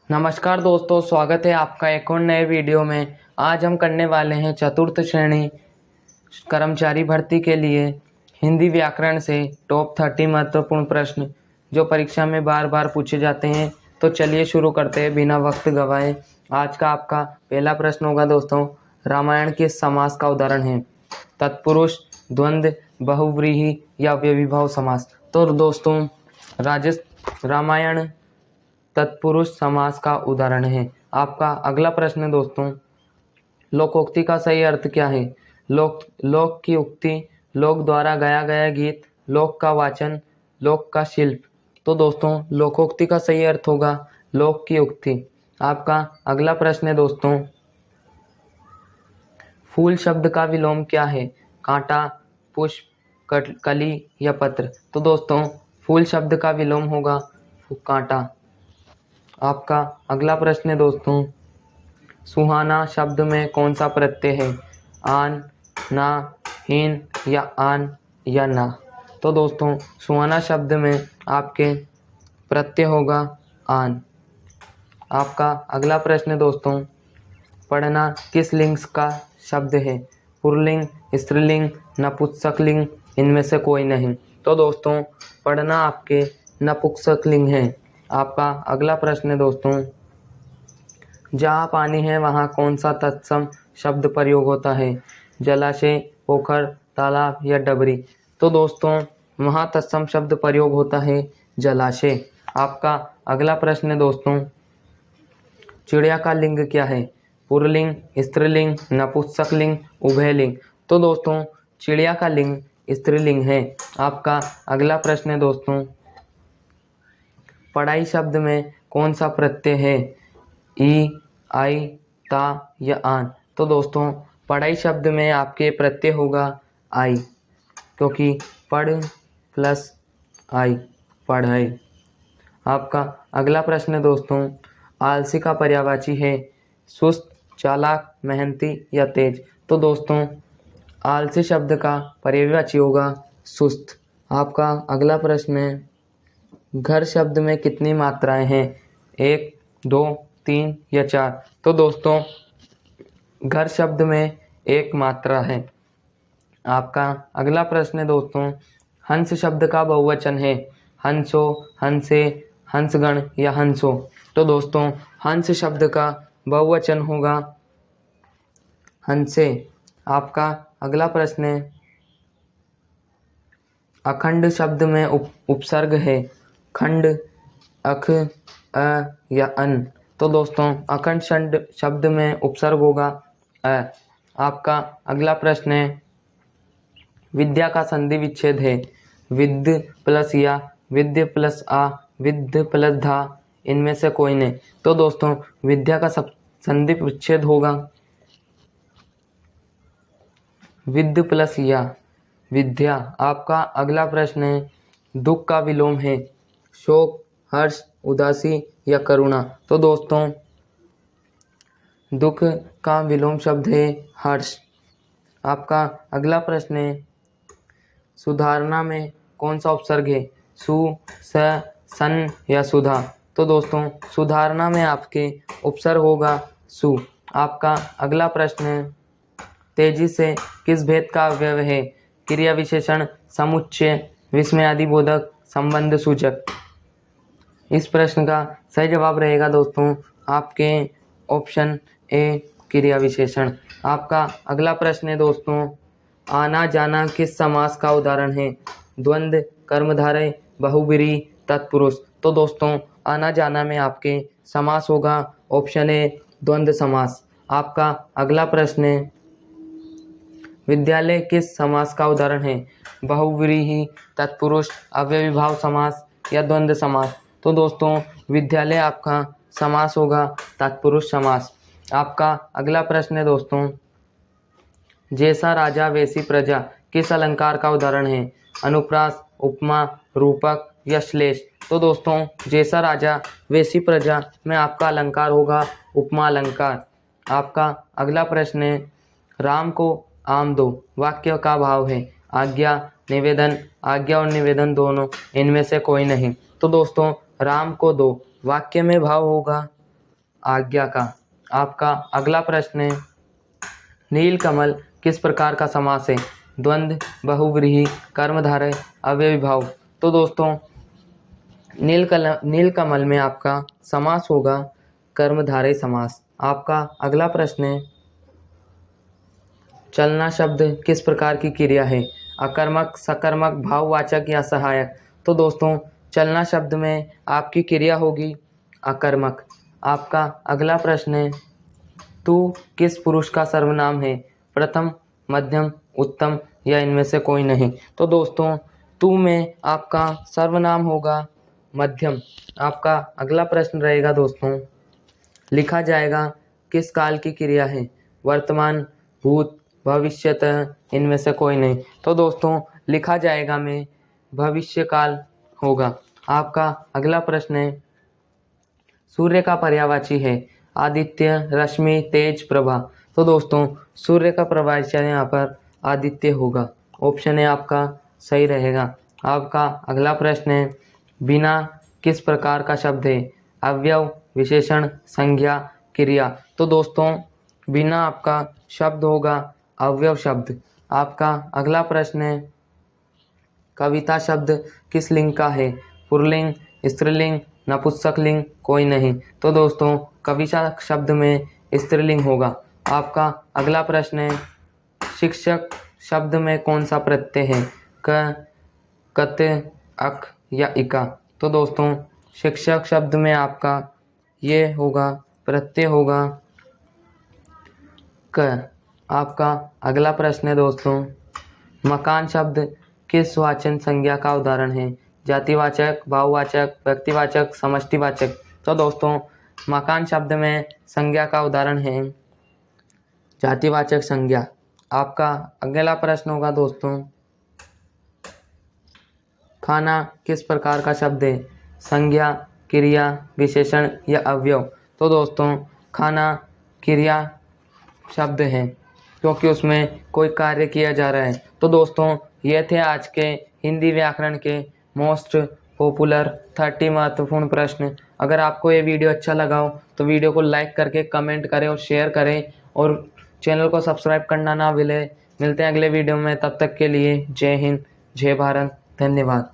नमस्कार दोस्तों, स्वागत है आपका एक और नए वीडियो में। आज हम करने वाले हैं चतुर्थ श्रेणी कर्मचारी भर्ती के लिए हिंदी व्याकरण से टॉप 30 महत्वपूर्ण प्रश्न जो परीक्षा में बार बार पूछे जाते हैं। तो चलिए शुरू करते हैं बिना वक्त गवाए। आज का आपका पहला प्रश्न होगा दोस्तों, रामायण किस समास का उदाहरण है? तत्पुरुष, द्वंद्व, बहुव्रीहि या व्यभिभाव समास? तो दोस्तों रामायण तत्पुरुष समास का उदाहरण है। आपका अगला प्रश्न है दोस्तों, लोकोक्ति का सही अर्थ क्या है? लोक की उक्ति, लोक द्वारा गाया गया गीत, लोक का वाचन, लोक का शिल्प। तो दोस्तों लोकोक्ति का सही अर्थ होगा लोक की उक्ति। आपका अगला प्रश्न है दोस्तों, फूल शब्द का विलोम क्या है? कांटा, पुष्प, कली या पत्र? तो दोस्तों फूल शब्द का विलोम होगा कांटा। आपका अगला प्रश्न है दोस्तों, सुहाना शब्द में कौन सा प्रत्यय है? आन, ना, हीन या आन या ना? तो दोस्तों सुहाना शब्द में आपके प्रत्यय होगा आन। आपका अगला प्रश्न है दोस्तों, पढ़ना किस लिंग का शब्द है? पुल्लिंग, स्त्रीलिंग, नपुंसकलिंग, इनमें से कोई नहीं? तो दोस्तों पढ़ना आपके नपुंसकलिंग है। आपका अगला प्रश्न है दोस्तों, जहाँ पानी है वहाँ कौन सा तत्सम शब्द प्रयोग होता है? जलाशय, पोखर, तालाब या डबरी? तो दोस्तों वहाँ तत्सम शब्द प्रयोग होता है जलाशय। आपका अगला प्रश्न है दोस्तों, चिड़िया का लिंग क्या है? पुल्लिंग, स्त्रीलिंग, नपुंसकलिंग, उभयलिंग? तो दोस्तों चिड़िया का लिंग स्त्रीलिंग है। आपका अगला प्रश्न है दोस्तों, पढ़ाई शब्द में कौन सा प्रत्यय है? ई, आई, ता या आन? तो दोस्तों पढ़ाई शब्द में आपके प्रत्यय होगा आई, क्योंकि पढ़ प्लस आई, पढ़ाई। आपका अगला प्रश्न है दोस्तों, आलसी का पर्यायवाची है? सुस्त, चालाक, मेहनती या तेज? तो दोस्तों आलसी शब्द का पर्यायवाची होगा सुस्त। आपका अगला प्रश्न है, घर शब्द में कितनी मात्राएं हैं? 1, 2, 3 या 4? तो दोस्तों घर शब्द में एक मात्रा है। आपका अगला प्रश्न है दोस्तों, हंस शब्द का बहुवचन है? हंसो, हंसे, हंसगण या हंसो? तो दोस्तों हंस शब्द का बहुवचन होगा हंसे। आपका अगला प्रश्न है, अखंड शब्द में उपसर्ग है? खंड, अख, अ या अन? तो दोस्तों अखंड शब्द में उपसर्ग होगा अ। आपका अगला प्रश्न है, विद्या का संधि विच्छेद है? विद्य प्लस या, विद्य प्लस आ, विद्य प्लस धा, इनमें से कोई नहीं? तो दोस्तों विद्या का संधि विच्छेद होगा विद्य प्लस या, विद्या। आपका अगला प्रश्न है, दुख का विलोम है? शोक, हर्ष, उदासी या करुणा? तो दोस्तों दुख का विलोम शब्द है हर्ष। आपका अगला प्रश्न है, सुधारना में कौन सा उपसर्ग है? सु, स, सन या सुधा? तो दोस्तों सुधारना में आपके उपसर्ग होगा सु। आपका अगला प्रश्न है, तेजी से किस भेद का अवयव है? क्रिया विशेषण, समुच्चय, विस्मयादि बोधक, संबंध सूचक? इस प्रश्न का सही जवाब रहेगा दोस्तों आपके ऑप्शन ए, क्रिया विशेषण। आपका अगला प्रश्न है दोस्तों, आना जाना किस समास का उदाहरण है? द्वंद्व, कर्मधारय, बहुब्रीहि, तत्पुरुष? तो दोस्तों आना जाना में आपके समास होगा ऑप्शन ए, द्वंद्व समास। आपका अगला प्रश्न है, विद्यालय किस समास का उदाहरण है? बहुव्रीहि, तत्पुरुष, अव्ययीभाव समास या द्वंद्व समास? तो दोस्तों विद्यालय आपका समास होगा तत्पुरुष समास। आपका अगला प्रश्न है दोस्तों, जैसा राजा वैसी प्रजा किस अलंकार का उदाहरण है? अनुप्रास, उपमा, रूपक या श्लेष? तो दोस्तों जैसा राजा वैसी प्रजा में आपका अलंकार होगा उपमा अलंकार। आपका अगला प्रश्न है, राम को आम दो वाक्य का भाव है? आज्ञा, निवेदन, आज्ञा और निवेदन दोनों, इनमें से कोई नहीं? तो दोस्तों राम को दो वाक्य में भाव होगा आज्ञा का। आपका अगला प्रश्न है, नीलकमल किस प्रकार का समास है? द्वंद्व, बहुव्रीहि, कर्मधारय, अव्ययीभाव। तो दोस्तों नीलकमल में आपका समास होगा कर्मधारय समास। आपका अगला प्रश्न है, चलना शब्द किस प्रकार की क्रिया है? अकर्मक, सकर्मक, भाववाचक या सहायक। तो दोस्तों चलना शब्द में आपकी क्रिया होगी अकर्मक। आपका अगला प्रश्न है, तू किस पुरुष का सर्वनाम है? प्रथम, मध्यम, उत्तम या इनमें से कोई नहीं। तो दोस्तों तू में आपका सर्वनाम होगा मध्यम। आपका अगला प्रश्न रहेगा दोस्तों, लिखा जाएगा किस काल की क्रिया है? वर्तमान, भूत, भविष्यत, इनमें से कोई नहीं। तो दोस्तों लिखा जाएगा में भविष्य काल होगा। आपका अगला प्रश्न है, सूर्य का पर्यायवाची है? आदित्य, रश्मि, तेज, प्रभा। तो दोस्तों सूर्य का पर्यायवाची यहाँ पर आदित्य होगा। ऑप्शन है आपका सही रहेगा। आपका अगला प्रश्न है, बिना किस प्रकार का शब्द है? अवयव, विशेषण, संज्ञा, क्रिया। तो दोस्तों बिना आपका शब्द होगा अवयव शब्द। आपका अगला प्रश्न है, कविता शब्द किस लिंग का है? पुल्लिंग, स्त्रीलिंग, नपुंसकलिंग, कोई नहीं। तो दोस्तों कविता शब्द में स्त्रीलिंग होगा। आपका अगला प्रश्न है, शिक्षक शब्द में कौन सा प्रत्यय है? क, कत, अक या इका। तो दोस्तों शिक्षक शब्द में आपका ये होगा प्रत्यय होगा क। आपका अगला प्रश्न है दोस्तों, मकान शब्द किस वाचन संज्ञा का उदाहरण है? जातिवाचक, भाववाचक, व्यक्तिवाचक, समष्टिवाचक। तो दोस्तों मकान शब्द में संज्ञा का उदाहरण है जातिवाचक संज्ञा। आपका अगला प्रश्न होगा दोस्तों, खाना किस प्रकार का शब्द है? संज्ञा, क्रिया, विशेषण या अवयव। तो दोस्तों खाना क्रिया शब्द है क्योंकि उसमें कोई कार्य किया जा रहा है। तो दोस्तों ये थे आज के हिंदी व्याकरण के मोस्ट पॉपुलर 30 महत्वपूर्ण प्रश्न। अगर आपको ये वीडियो अच्छा लगा हो तो वीडियो को लाइक करके कमेंट करें और शेयर करें और चैनल को सब्सक्राइब करना ना भूलें। मिलते हैं अगले वीडियो में, तब तक के लिए जय हिंद, जय भारत, धन्यवाद।